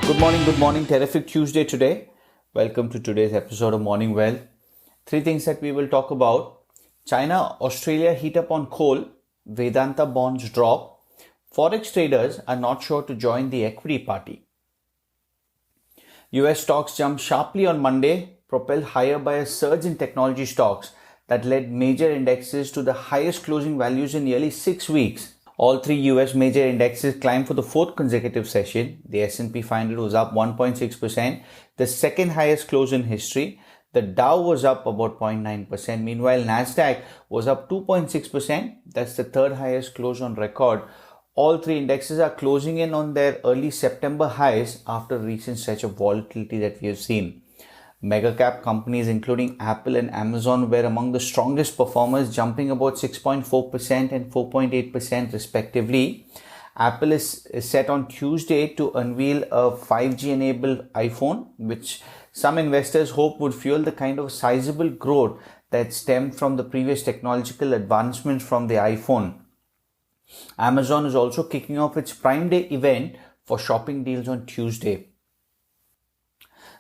Good morning. Terrific Tuesday today. Welcome to today's episode of Morning Well. Three things that we will talk about. China, Australia heat up on coal. Vedanta bonds drop. Forex traders are not sure to join the equity party. US stocks jumped sharply on Monday, propelled higher by a surge in technology stocks that led major indexes to the highest closing values in nearly 6 weeks. All three US major indexes climbed for the fourth consecutive session. The S&P 500 was up 1.6%, the second highest close in history. The Dow was up about 0.9%. Meanwhile, Nasdaq was up 2.6%. That's the third highest close on record. All three indexes are closing in on their early September highs after a recent stretch of volatility that we have seen. Mega cap companies including Apple and Amazon were among the strongest performers, jumping about 6.4% and 4.8% respectively. Apple is set on Tuesday to unveil a 5G enabled iPhone, which some investors hope would fuel the kind of sizable growth that stemmed from the previous technological advancements from the iPhone. Amazon is also kicking off its Prime Day event for shopping deals on Tuesday.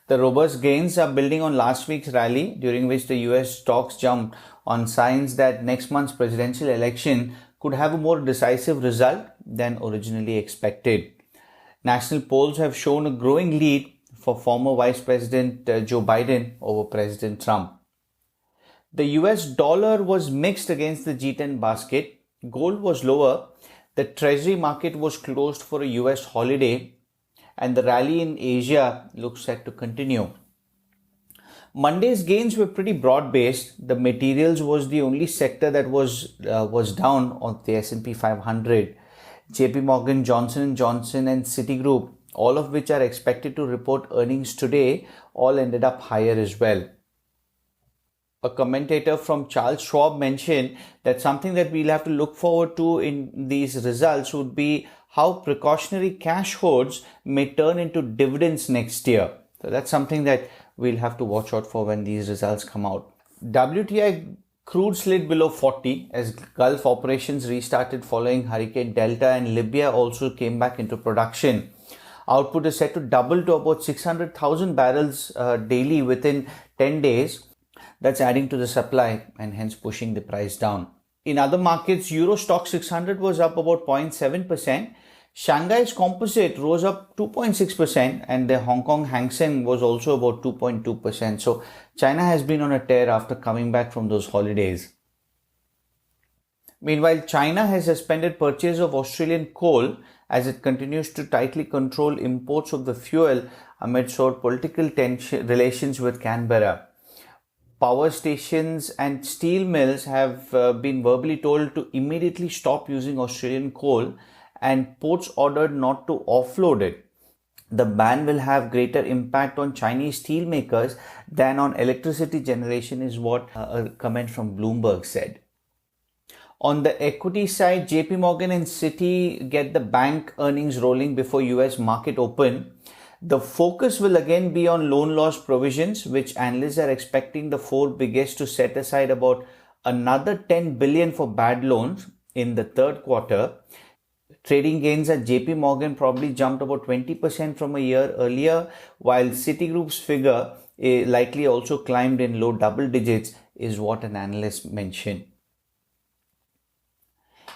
The robust gains are building on last week's rally, during which the US stocks jumped on signs that next month's presidential election could have a more decisive result than originally expected. National polls have shown a growing lead for former Vice President Joe Biden over President Trump. The US dollar was mixed against the G10 basket. Gold was lower. The Treasury market was closed for a US holiday, and the rally in Asia looks set to continue. Monday's gains were pretty broad-based. The materials was the only sector that was down on the S&P 500. JP Morgan, Johnson & Johnson and Citigroup, all of which are expected to report earnings today, all ended up higher as well. A commentator from Charles Schwab mentioned that something that we'll have to look forward to in these results would be how precautionary cash hoards may turn into dividends next year. So that's something that we'll have to watch out for when these results come out. WTI crude slid below 40 as Gulf operations restarted following Hurricane Delta, and Libya also came back into production. Output is set to double to about 600,000 barrels daily within 10 days. That's adding to the supply and hence pushing the price down. In other markets, Euro Stock 600 was up about 0.7%. Shanghai's composite rose up 2.6%, and the Hong Kong Hang Seng was also about 2.2%. So China has been on a tear after coming back from those holidays. Meanwhile, China has suspended purchase of Australian coal as it continues to tightly control imports of the fuel amid sore political relations with Canberra. Power stations and steel mills have been verbally told to immediately stop using Australian coal, and ports ordered not to offload it. The ban will have greater impact on Chinese steel makers than on electricity generation, is what a comment from Bloomberg said. On the equity side, JP Morgan and Citi get the bank earnings rolling before US market open. The focus will again be on loan loss provisions, which analysts are expecting the four biggest to set aside about another 10 billion for bad loans in the third quarter. Trading gains at JP Morgan probably jumped about 20% from a year earlier, while Citigroup's figure likely also climbed in low double digits, is what an analyst mentioned.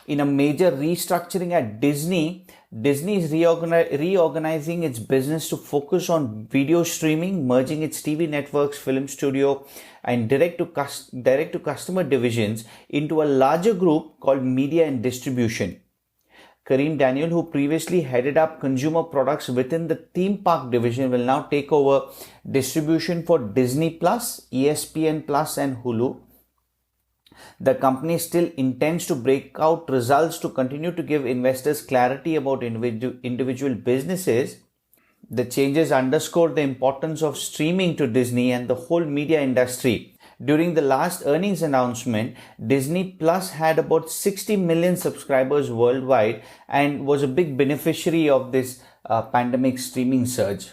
In a major restructuring at Disney is reorganizing its business to focus on video streaming, merging its TV networks, film studio, and direct to customer divisions into a larger group called Media and Distribution. Kareem Daniel, who previously headed up consumer products within the theme park division, will now take over distribution for Disney Plus, ESPN Plus, and Hulu. The company still intends to break out results to continue to give investors clarity about individual businesses. The changes underscore the importance of streaming to Disney and the whole media industry. During the last earnings announcement, Disney Plus had about 60 million subscribers worldwide and was a big beneficiary of this pandemic streaming surge.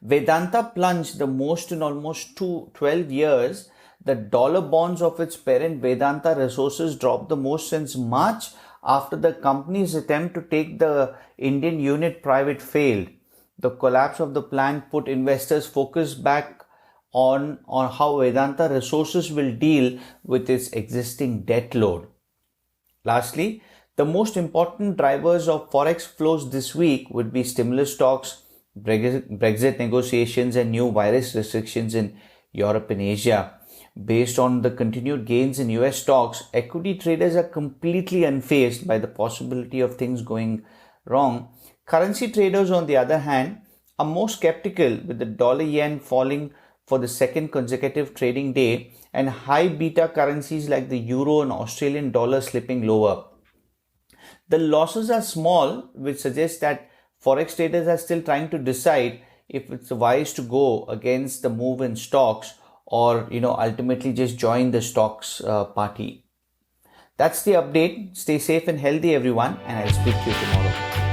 Vedanta plunged the most in almost 12 years. The dollar bonds of its parent Vedanta Resources dropped the most since March after the company's attempt to take the Indian unit private failed. The collapse of the plan put investors' focus back on how Vedanta Resources will deal with its existing debt load. Lastly, the most important drivers of Forex flows this week would be stimulus talks, Brexit negotiations, and new virus restrictions in Europe and Asia. Based on the continued gains in US stocks, equity traders are completely unfazed by the possibility of things going wrong. Currency traders, on the other hand, are more skeptical, with the dollar yen falling for the second consecutive trading day and high beta currencies like the euro and Australian dollar slipping lower. The losses are small, which suggests that Forex traders are still trying to decide if it's wise to go against the move in stocks or ultimately just join the stocks party. That's the update. Stay safe and healthy, everyone, and I'll speak to you tomorrow.